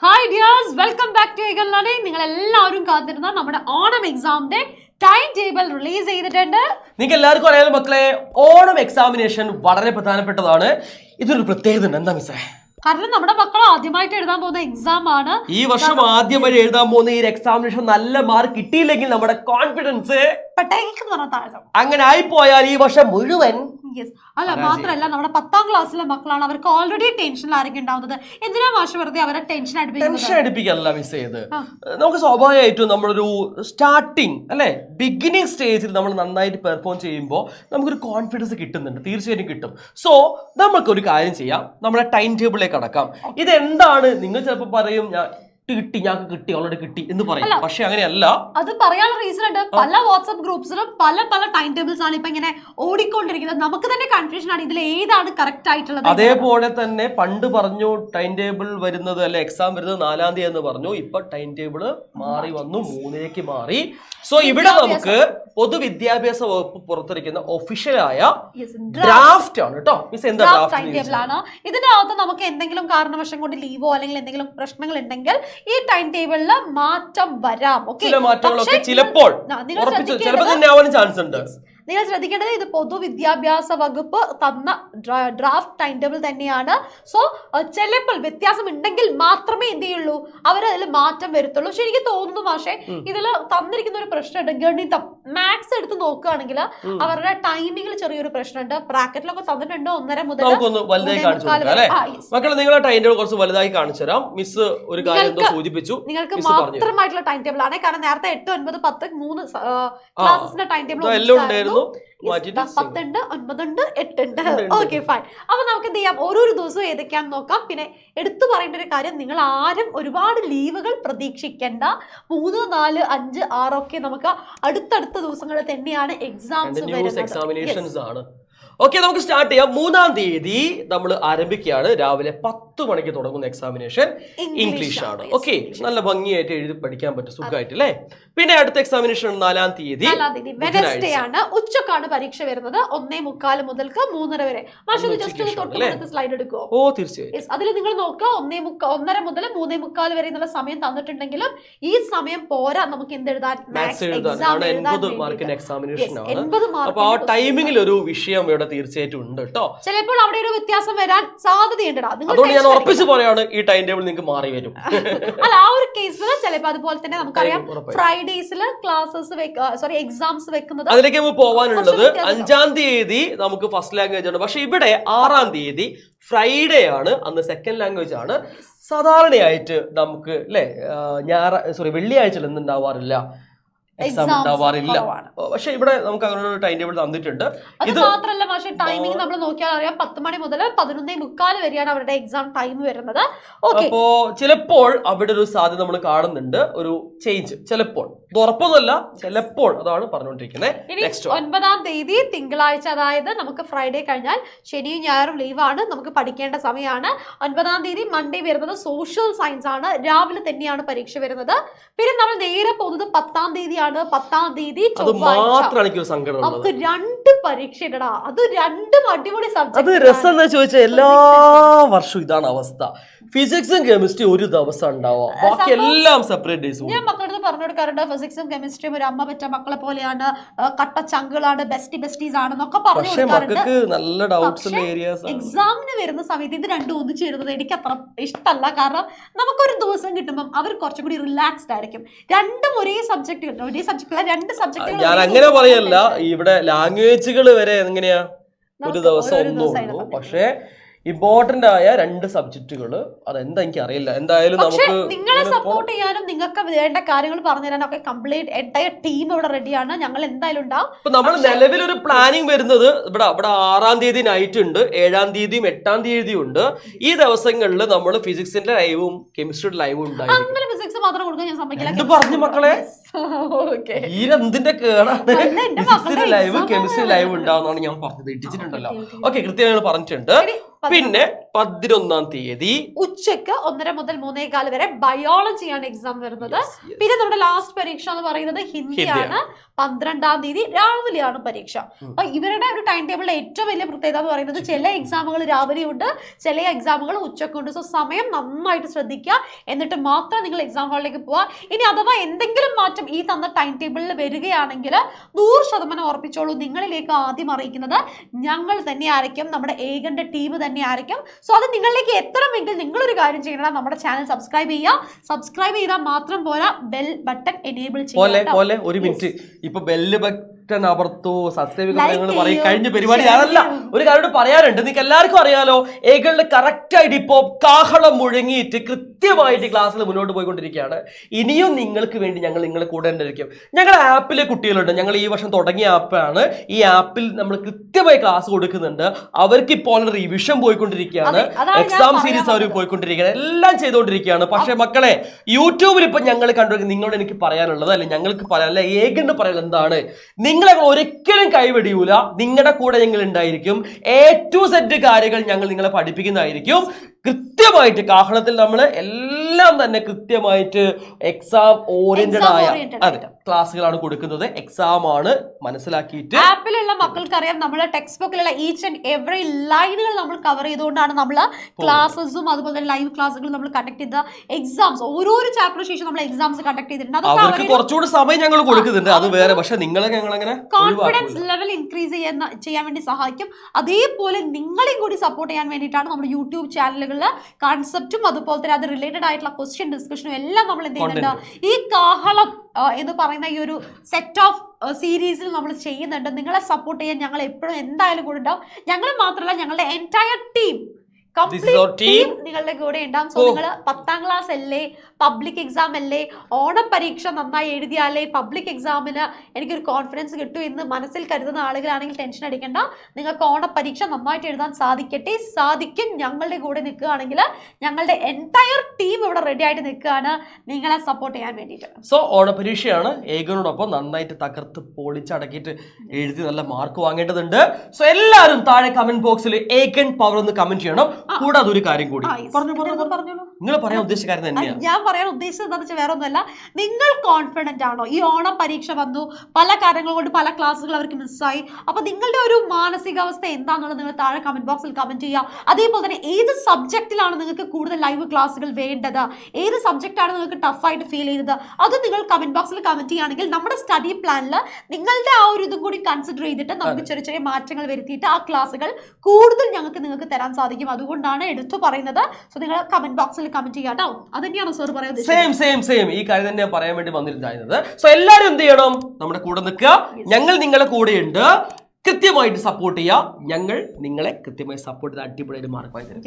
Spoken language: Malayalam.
Hi dears, welcome back to എഗൽനാണ്. നിങ്ങൾ എല്ലാവരും കാത്തിരുന്ന നമ്മുടെ ഓണം എക്സാമിന്റെ ടൈം ടേബിൾ റിലീസ് ചെയ്തിട്ടുണ്ട്. നിങ്ങൾക്ക് എല്ലാവർക്കും അറിയാലോ മക്കളെ, ഓണം എക്സാമിനേഷൻ വളരെ പ്രധാനപ്പെട്ടതാണ്. ഇതൊരു പ്രത്യേകത ഉണ്ട്. എന്താ മിസ്സേ? കാരണം നമ്മുടെ മക്കൾ ആദ്യമായിട്ട് എഴുതാൻ പോകുന്ന എക്സാം ആണ്. ഈ വർഷം ആദ്യമായി എഴുതാൻ പോകുന്ന ഈ എക്സാമിനേഷൻ നല്ല മാർക്ക് കിട്ടിയില്ലെങ്കിൽ നമ്മുടെ കോൺഫിഡൻസ് അങ്ങനെ ആയിപ്പോയാൽ ഈ വർഷം മുഴുവൻ. അല്ല, മാത്രല്ല നമ്മുടെ 10ാം ക്ലാസ്സിലെ മക്കളാണ്. അവർക്ക് ഓൾറെഡി ടെൻഷനിലായിരിക്കും ഉണ്ടാവുന്നത്. എന്തിനാ മാഷ് വെറുതെ അവരെ ടെൻഷൻ അടുപ്പിക്കല്ല മിസ് ചെയ്ത്. നമുക്ക് സ്വാഭാവികമായിട്ടും നമ്മളൊരു സ്റ്റാർട്ടിങ് അല്ലെ ബിഗിനിങ് സ്റ്റേജിൽ നമ്മൾ നന്നായിട്ട് പെർഫോം ചെയ്യുമ്പോൾ നമുക്കൊരു കോൺഫിഡൻസ് കിട്ടുന്നുണ്ട്, തീർച്ചയായിട്ടും കിട്ടും. സോ നമുക്കൊരു കാര്യം ചെയ്യാം, നമ്മുടെ ടൈം ടേബിളിലേക്ക് അടക്കാം. ഇതെന്താണ്? നിങ്ങൾ ചിലപ്പോൾ പറയും കിട്ടി, ഞങ്ങൾക്ക് കിട്ടി, ഓൾറെഡി കിട്ടി എന്ന് പറയും. പക്ഷെ അങ്ങനെയല്ല. അത് പറയാനുള്ള റീസൺ ഉണ്ട്. പല വാട്സ്ആപ്പ് ഗ്രൂപ്പ്സിലും പല ടൈം ടേബിൾസ് ആണ് ഇപ്പൊ ഇങ്ങനെ ഓടിക്കൊണ്ടിരിക്കുന്നത്. നമുക്ക് തന്നെ കൺഫ്യൂഷൻ ആണ് ഇതിൽ ഏതാണ് കറക്റ്റ് ആയിട്ടുള്ളത്. അതേപോലെ തന്നെ പണ്ട് പറഞ്ഞു ടൈം ടേബിൾ വരുന്നത് അല്ലെ എക്സാം വരുന്നത് 4-ാം തീയതി എന്ന് പറഞ്ഞു. ഇപ്പൊ ടൈം ടേബിൾ മാറി വന്നു, 3-ലേക്ക് മാറി. സോ ഇവിടെ നമുക്ക് പൊതുവിദ്യാഭ്യാസ വകുപ്പ് പുറത്തിരിക്കുന്ന ഒഫീഷ്യലായ ഡ്രാഫ്റ്റ് ആണ് കേട്ടോ. മിസ് എന്താ ടൈം ടേബിൾ ആണ്. ഇതിനകത്ത് നമുക്ക് എന്തെങ്കിലും കാരണവശം കൊണ്ട് ലീവോ അല്ലെങ്കിൽ എന്തെങ്കിലും പ്രശ്നങ്ങൾ ഉണ്ടെങ്കിൽ ഈ ടൈം ടേബിളിൽ മാറ്റം വരാം. ചില മാറ്റങ്ങളൊക്കെ ചിലപ്പോൾ ചാൻസ് ഉണ്ട്. നിങ്ങൾ ശ്രദ്ധിക്കേണ്ടത് ഇത് പൊതുവിദ്യാഭ്യാസ വകുപ്പ് തന്ന ഡ്രാഫ്റ്റ് ടൈം ടേബിൾ തന്നെയാണ്. സോ ചിലപ്പോൾ വ്യത്യാസം ഉണ്ടെങ്കിൽ മാത്രമേ എന്ത് ചെയ്യുള്ളൂ, അവരതിൽ മാറ്റം വരുത്തുള്ളൂ. പക്ഷെ എനിക്ക് തോന്നുന്നു പക്ഷേ ഇതിൽ തന്നിരിക്കുന്ന ഒരു പ്രശ്നമുണ്ട്. ഗണിതം മാത്സ് എടുത്ത് നോക്കുകയാണെങ്കിൽ അവരുടെ ടൈമിങ്ങിൽ ചെറിയൊരു പ്രശ്നമുണ്ട്. ബ്രാക്കറ്റിലൊക്കെ തന്നിട്ടുണ്ട് 1.5 മുതൽ. മക്കളെ നിങ്ങളെ ടൈം ടേബിൾ കുറച്ച് വലുതായി കാണിച്ചു തരാം. മിസ് ഒരു കാര്യം സൂചിപ്പിച്ചു, നിങ്ങൾക്ക് മാത്രമായിട്ടുള്ള ടൈം ടേബിൾ ആണ്. കാരണം നേരത്തെ 8, 9, 10 3 ക്ലാസ്സിന്റെ ടൈം ടേബിൾ എല്ലാം 10 ഉണ്ട്, 9 ഉണ്ട്, 8 ഉണ്ട്. Okay, fine. അപ്പൊ നമുക്ക് എന്ത് ചെയ്യാം, ഓരോരോ ദിവസവും ഏതൊക്കെയാണെന്ന് നോക്കാം. പിന്നെ എടുത്തു പറയേണ്ട ഒരു കാര്യം, നിങ്ങൾ ആരും ഒരുപാട് ലീവുകൾ പ്രതീക്ഷിക്കേണ്ട. 3, 4, 5, 6 ഒക്കെ നമുക്ക് അടുത്തടുത്ത ദിവസങ്ങളിൽ തന്നെയാണ് എക്സാമിനേഷൻസ് ആണ്. ഓക്കെ, നമുക്ക് സ്റ്റാർട്ട് ചെയ്യാം. 3-ാം തീയതി നമ്മൾ ആരംഭിക്കുകയാണ്. രാവിലെ 10 മണിക്ക് തുടങ്ങുന്ന എക്സാമിനേഷൻ ഇംഗ്ലീഷ് ആണ്. ഓക്കെ, നല്ല ഭംഗിയായിട്ട് എഴുതി പഠിക്കാൻ പറ്റും, സുഖമായിട്ട് അല്ലേ. പിന്നെ അടുത്ത എക്സാമിനേഷൻ 4-ാം തീയതി വെനസ്ഡേ ആണ്. ഉച്ചക്കാണ് പരീക്ഷ വരുന്നത്. 1:45 മുതൽക്ക് 3:30 വരെ. സ്ലൈഡ് എടുക്കുമോ? ഓ, തീർച്ചയായും. അതിൽ നിങ്ങൾ നോക്കുക, 1:30 മുതൽ 3:45 വരെ എന്നുള്ള സമയം തന്നിട്ടുണ്ടെങ്കിലും ഈ സമയം പോരാ നമുക്ക് എന്തെഴുതാൻ, 80 മാർക്കിന്റെ എക്സാമിനേഷൻ ആണ്. അപ്പൊ ആ ടൈമിംഗിൽ ഒരു വിഷയം ഇവിടെ തീർച്ചയായിട്ടും ഉണ്ട് കേട്ടോ. ചിലപ്പോൾ അവിടെ ഒരു വ്യത്യാസം വരാൻ സാധ്യതയുണ്ട്. അതുകൊണ്ട് ഞാൻ ഉറപ്പിച്ച് പറയാണ്, ഈ ടൈം ടേബിൾ നിങ്ങൾക്ക് മാറി വരും. അല്ല, ആ ഒരു കേസിൽ ചിലപ്പോൾ അതുപോലെ തന്നെ നമുക്കറിയാം ഫ്രൈഡേസിൽ ക്ലാസ്സസ് എക്സാംസ് വെക്കുന്നത്. അതിലേക്ക് നമുക്ക് പോവാനുള്ളത് 5-ാം തീയതി നമുക്ക് ഫസ്റ്റ് ലാംഗ്വേജ് ആണ്. പക്ഷെ ഇവിടെ 6-ാം തീയതി ഫ്രൈഡേ ആണ്, അന്ന് സെക്കൻഡ് ലാംഗ്വേജ് ആണ്. സാധാരണയായിട്ട് നമുക്ക് അല്ലെ വെള്ളിയാഴ്ച എന്തുണ്ടാവാറില്ല, എക്സാം ഉണ്ടാവാറില്ല. പക്ഷെ ഇവിടെ നമുക്ക് അങ്ങനെ ഒരു ടൈം ടേബിൾ തന്നിട്ടുണ്ട്. ഇത് മാത്രമല്ല പക്ഷേ ടൈമിംഗ് നമ്മൾ നോക്കിയാൽ അറിയാം, 10 മണി മുതൽ 11:45 വരെയാണ് അവരുടെ എക്സാം ടൈം വരുന്നത്. അപ്പോ ചിലപ്പോൾ അവിടെ ഒരു സാധ്യത നമ്മൾ കാണുന്നുണ്ട്, ഒരു ചേഞ്ച്. ചിലപ്പോൾ, ഇത് ഉറപ്പൊന്നുമല്ല, ചിലപ്പോൾ. അതാണ് പറഞ്ഞുകൊണ്ടിരിക്കുന്നത്. 9-ാം തീയതി തിങ്കളാഴ്ച, അതായത് നമുക്ക് ഫ്രൈഡേ കഴിഞ്ഞാൽ ശനിയും ഞായറും ലീവാണ്, നമുക്ക് പഠിക്കേണ്ട സമയമാണ്. 9-ാം തീയതി മൺഡേ വരുന്നത് സോഷ്യൽ സയൻസ് ആണ്. രാവിലെ തന്നെയാണ് പരീക്ഷ വരുന്നത്. പിന്നെ നമ്മൾ നേരെ പോകുന്നത് 10-ാം തീയതിയാണ്. 10-ാം തീയതി നമുക്ക് 2 പരീക്ഷ ഇടടാ. അത് 2 അടിപൊളി സബ്ജക്ട്. അത് രസം എന്ന് ചോദിച്ചാൽ എല്ലാ വർഷവും ഇതാണ് അവസ്ഥ. ഫിസിക്സും കെമിസ്ട്രി ഒരു ദിവസം ഉണ്ടാവുക, ബാക്കി എല്ലാം സെപ്പറേറ്റ് ഡേയ്സ്. ഞാൻ മക്കളടുത്ത് പറഞ്ഞു കൊടുക്കാറുണ്ട്, ഫിസിക്സും കെമിസ്ട്രിയും ഒരു അമ്മ പറ്റ മക്കളെ പോലെയാണ്, കട്ട ചങ്കുകളാണ്, ബെസ്റ്റീസ് ആണെന്നൊക്കെ പറഞ്ഞു കൊടുക്കാറുണ്ട്. എക്സാമിന് വരുന്ന സമയത്ത് ഇത് രണ്ടും ഒന്നിച്ചേരുന്നത് എനിക്ക് അത്ര ഇഷ്ടമല്ല. കാരണം നമുക്കൊരു ദിവസം കിട്ടുമ്പോൾ അവർ കുറച്ചും കൂടി റിലാക്സ്ഡ് ആയിരിക്കും. രണ്ടും ഒരേ സബ്ജക്റ്റുകൾ, രണ്ട് സബ്ജക്റ്റുകൾ. ഞാൻ അങ്ങനെ പറയല്ല, ഇവിടെ ലാംഗ്വേജുകൾ വരെ എങ്ങനെയാ ഒരു ദിവസം ഒന്നുള്ളൂ. പക്ഷേ ഇമ്പോർട്ടന്റ് ആയ 2 സബ്ജക്റ്റുകൾ, അതെന്താ എനിക്ക് അറിയില്ല. എന്തായാലും നമുക്ക് നിങ്ങളെ സപ്പോർട്ട് ചെയ്യാനും നിങ്ങൾക്ക് വേണ്ട കാര്യങ്ങൾ പറഞ്ഞു തരാനും ഒക്കെ കംപ്ലീറ്റ് എൻടയർ ടീം ഇവിടെ റെഡിയാണ്. ഞങ്ങൾ എന്തായാലും ഉണ്ടാവും. ഇപ്പൊ നമ്മൾ നിലവിലൊരു പ്ലാനിങ് വരുന്നത് ഇവിടെ 6-ാം തീയതി നൈറ്റ് ഉണ്ട്, 7-ാം തീയതിയും 8-ാം തീയതിയും ഉണ്ട്. ഈ ദിവസങ്ങളിൽ നമ്മൾ ഫിസിക്സിന്റെ ലൈവും കെമിസ്ട്രിയുടെ ലൈവും ഉണ്ടായി. അങ്ങനെ ഫിസിക്സ് മാത്രം കൊടുക്കാൻ ഞാൻ സമ്മതിക്കില്ല. പറഞ്ഞു മക്കളെ, ഈ എന്തിന്റെ കേടാണ് ഫിസിക്സിന്റെ ലൈവ് കെമിസ്ട്രി ലൈവ് ഉണ്ടാവുന്നതാണ് ഞാൻ പറഞ്ഞത്. ഇടിച്ചിട്ടുണ്ടല്ലോ. ഓക്കെ, കൃത്യമായി പറഞ്ഞിട്ടുണ്ട്. പിന്നെ 11-ാം തീയതി ഉച്ചക്ക് 1:30 മുതൽ 3:15 വരെ ബയോളജിയാണ് എക്സാം വരുന്നത്. പിന്നെ നമ്മുടെ ലാസ്റ്റ് പരീക്ഷ എന്ന് പറയുന്നത് ഹിന്ദിയാണ്. 12-ാം തീയതി രാവിലെയാണ് പരീക്ഷ. അപ്പൊ ഇവരുടെ ഒരു ടൈം ടേബിളിലെ ഏറ്റവും വലിയ പ്രത്യേകത എന്ന് പറയുന്നത് ചില എക്സാമുകൾ രാവിലെ ഉണ്ട്, ചില എക്സാമുകൾ ഉച്ചക്കുണ്ട്. സോ സമയം നന്നായിട്ട് ശ്രദ്ധിക്കുക, എന്നിട്ട് മാത്രം നിങ്ങൾ എക്സാം ഹാളിലേക്ക് പോവുക. ഇനി അഥവാ എന്തെങ്കിലും മാറ്റം ഈ തന്ന ടൈം ടേബിളിൽ വരികയാണെങ്കിൽ 100% ഉറപ്പിച്ചോളൂ, നിങ്ങളിലേക്ക് ആദ്യം അറിയിക്കുന്നത് ഞങ്ങൾ തന്നെ ആയിരിക്കും, നമ്മുടെ ഏകന്റെ ടീം തന്നെ ആയിരിക്കും. സോ അത് നിങ്ങളിലേക്ക് എത്തണമെങ്കിൽ നിങ്ങളൊരു കാര്യം ചെയ്യണം, നമ്മുടെ ചാനൽ സബ്സ്ക്രൈബ് ചെയ്യുക. സബ്സ്ക്രൈബ് ചെയ്താൽ മാത്രം പോരാ, ബെൽ ബട്ടൺ എനേബിൾ ചെയ്യുക. ഒരു മിനിറ്റ്, ഇപ്പൊ ബെല്ല് ബട്ടൺ അമർത്തോ, സബ്സ്ക്രൈബ് പറയും, കഴിഞ്ഞ പരിപാടി അതല്ല. ഒരു കാര്യം പറയാനുണ്ട്, നിങ്ങൾക്ക് എല്ലാവർക്കും അറിയാലോ, ഏകളുടെ കറക്റ്റ് ആയിട്ട് ഇപ്പോ കാഹളം മുഴങ്ങിയിട്ട് കൃത്യമായിട്ട് ക്ലാസ്സിൽ മുന്നോട്ട് പോയിക്കൊണ്ടിരിക്കുകയാണ്. ഇനിയും നിങ്ങൾക്ക് വേണ്ടി ഞങ്ങൾ നിങ്ങളെ കൂടെ ഉണ്ടായിരിക്കും. ഞങ്ങളുടെ ആപ്പിലെ കുട്ടികളുണ്ട്, ഞങ്ങൾ ഈ വർഷം തുടങ്ങിയ ആപ്പാണ്. ഈ ആപ്പിൽ നമ്മൾ കൃത്യമായി ക്ലാസ് കൊടുക്കുന്നുണ്ട്. അവർക്ക് ഇപ്പോൾ റിവിഷൻ പോയിക്കൊണ്ടിരിക്കുകയാണ്, എക്സാം സീരീസ് അവർ പോയിക്കൊണ്ടിരിക്കുകയാണ്, എല്ലാം ചെയ്തുകൊണ്ടിരിക്കുകയാണ്. പക്ഷെ മക്കളെ, യൂട്യൂബിൽ ഇപ്പൊ ഞങ്ങൾ കണ്ടുപിടിക്കുന്നത് നിങ്ങളോട് എനിക്ക് പറയാനുള്ളത്, അല്ലെ ഞങ്ങൾക്ക് പറയാനല്ല, ഏകന് പറയാൻ എന്താണ്, നിങ്ങളെ ഒരിക്കലും കൈവെടിയൂല, നിങ്ങളുടെ കൂടെ ഞങ്ങൾ ഉണ്ടായിരിക്കും. A to Z കാര്യങ്ങൾ ഞങ്ങൾ നിങ്ങളെ പഠിപ്പിക്കുന്നതായിരിക്കും. കൃത്യമായിട്ട് കാഹളത്തിൽ നമ്മൾ എല്ലാം തന്നെ കൃത്യമായിട്ട് എക്സാം ഓറിയന്റഡ് ആയ ക്ലാസ്സുകളാണ് കൊടുക്കുന്നത്. എക്സാം ആണ് മനസ്സിലാക്കിയിട്ട്. ആപ്പിലുള്ള മക്കൾക്കറിയാം, നമ്മുടെ ടെക്സ്റ്റ് ബുക്കിലുള്ള ഈച്ച് ആൻഡ് എവറി ലൈനുകൾ നമ്മൾ കവർ ചെയ്തുകൊണ്ടാണ് നമ്മൾ ക്ലാസ്സും അതുപോലെ തന്നെ ലൈവ് ക്ലാസ്സുകളും നമ്മൾ കണ്ടക്ട് ചെയ്ത എക്സാംസ്, ഓരോരോ ചാപ്റ്ററിന് ശേഷം നമ്മൾ എക്സാംസ് കണ്ടക്ട് ചെയ്തിട്ടുണ്ട്. അവർക്ക് കുറച്ചുകൂടി സമയം ഞങ്ങൾ കൊടുക്കുന്നുണ്ട്, അത് വേറെ. പക്ഷെ നിങ്ങളെ ഞങ്ങൾ അങ്ങനെ കോൺഫിഡൻസ് ലെവൽ ഇൻക്രീസ് ചെയ്യാൻ വേണ്ടി സഹായിക്കും. അതേപോലെ നിങ്ങളെയും കൂടി സപ്പോർട്ട് ചെയ്യാൻ വേണ്ടിയിട്ടാണ് നമ്മുടെ യൂട്യൂബ് ചാനലുകളിൽ കൺസെപ്റ്റും അതുപോലെ തന്നെ അത് റിലേറ്റഡ് ആയിട്ടുള്ള ക്വസ്റ്റ്യൻ ഡിസ്കഷനും എല്ലാം നമ്മൾ എന്ത് ചെയ്യുന്നുണ്ട്. ഈ കാഹളം എന്ന് പറയുന്ന ഈ ഒരു സെറ്റ് ഓഫ് സീരീസിൽ നമ്മൾ ചെയ്യുന്നുണ്ട്. നിങ്ങളെ സപ്പോർട്ട് ചെയ്യാൻ ഞങ്ങൾ എപ്പോഴും എന്തായാലും കൂടെ ഉണ്ടാവും. ഞങ്ങൾ മാത്രമല്ല, ഞങ്ങളുടെ എൻറ്റയർ ടീം നിങ്ങളുടെ കൂടെ ഉണ്ടാവും. സോ നിങ്ങൾ 10ാം ക്ലാസ് അല്ലേ, പബ്ലിക് എക്സാം അല്ലേ, ഓണം പരീക്ഷ നന്നായി എഴുതിയാലേ പബ്ലിക് എക്സാമിന് എനിക്കൊരു കോൺഫിഡൻസ് കിട്ടും എന്ന് മനസ്സിൽ കരുതുന്ന ആളുകളാണെങ്കിൽ ടെൻഷൻ അടിക്കേണ്ട. നിങ്ങൾക്ക് ഓണ പരീക്ഷ നന്നായിട്ട് എഴുതാൻ സാധിക്കട്ടെ, സാധിക്കും. ഞങ്ങളുടെ കൂടെ നിൽക്കുകയാണെങ്കിൽ ഞങ്ങളുടെ എൻറ്റയർ ടീം ഇവിടെ റെഡി ആയിട്ട് നിൽക്കുകയാണ് നിങ്ങളെ സപ്പോർട്ട് ചെയ്യാൻ വേണ്ടിയിട്ട്. സോ ഓണപരീക്ഷയാണ്, ഏകനോടൊപ്പം നന്നായിട്ട് തകർത്ത് പൊളിച്ചടക്കിയിട്ട് എഴുതി നല്ല മാർക്ക് വാങ്ങേണ്ടതുണ്ട്. സോ എല്ലാവരും താഴെ കമന്റ് ബോക്സിൽ ഏകൻ പവർ എന്ന് കമന്റ് ചെയ്യണം. കൂടാതെ ഒരു കാര്യം കൂടി പറഞ്ഞോളൂ, നിങ്ങൾ പറയാൻ ഉദ്ദേശിച്ച കാര്യം തന്നെയാണ്. ഞാൻ പറയാൻ ഉദ്ദേശിച്ചത് എന്താണെന്ന് വെച്ചാൽ വേറെ ഒന്നുമല്ല, നിങ്ങൾ കോൺഫിഡന്റ് ആണോ? ഈ ഓണം പരീക്ഷ വന്നു, പല കാര്യങ്ങൾ കൊണ്ട് പല ക്ലാസ്സുകൾ അവർക്ക് മിസ്സായി. അപ്പൊ നിങ്ങളുടെ ഒരു മാനസികാവസ്ഥ എന്താണെന്നുള്ളത് നിങ്ങൾ താഴെ കമന്റ് ബോക്സിൽ കമന്റ് ചെയ്യുക. അതേപോലെ തന്നെ ഏത് സബ്ജക്റ്റിലാണ് നിങ്ങൾക്ക് കൂടുതൽ ലൈവ് ക്ലാസ്സുകൾ വേണ്ടത്, ഏത് സബ്ജക്റ്റാണ് നിങ്ങൾക്ക് ടഫായിട്ട് ഫീൽ ചെയ്തത്, അത് നിങ്ങൾ കമന്റ് ബോക്സിൽ കമന്റ് ചെയ്യുകയാണെങ്കിൽ നമ്മുടെ സ്റ്റഡി പ്ലാനിൽ നിങ്ങളുടെ ആ ഒരു ഇതും കൂടി കൺസിഡർ ചെയ്തിട്ട് നമുക്ക് ചെറിയ ചെറിയ മാറ്റങ്ങൾ വരുത്തിയിട്ട് ആ ക്ലാസ്സുകൾ കൂടുതൽ നിങ്ങൾക്ക് തരാൻ സാധിക്കും. അതുകൊണ്ടാണ് എടുത്തു പറയുന്നത്. സോ നിങ്ങൾ കമന്റ് ബോക്സിൽ കമന്റ് ചെയ്യാം കേട്ടോ. അത് തന്നെയാണ് സർ പറയുന്നത്. സെയിം ഈ കാര്യം തന്നെ പറയാൻ വേണ്ടി വന്നിരുന്നത്. സോ എല്ലാവരും എന്ത് ചെയ്യണം, നമ്മുടെ കൂടെ നിൽക്കുക. ഞങ്ങൾ നിങ്ങളെ കൂടെയുണ്ട്, കൃത്യമായിട്ട് സപ്പോർട്ട് ചെയ്യുക. ഞങ്ങൾ നിങ്ങളെ കൃത്യമായി സപ്പോർട്ട് ചെയ്ത് അടിപൊളിയായിട്ട് മാർക്ക് വാങ്ങി തരും.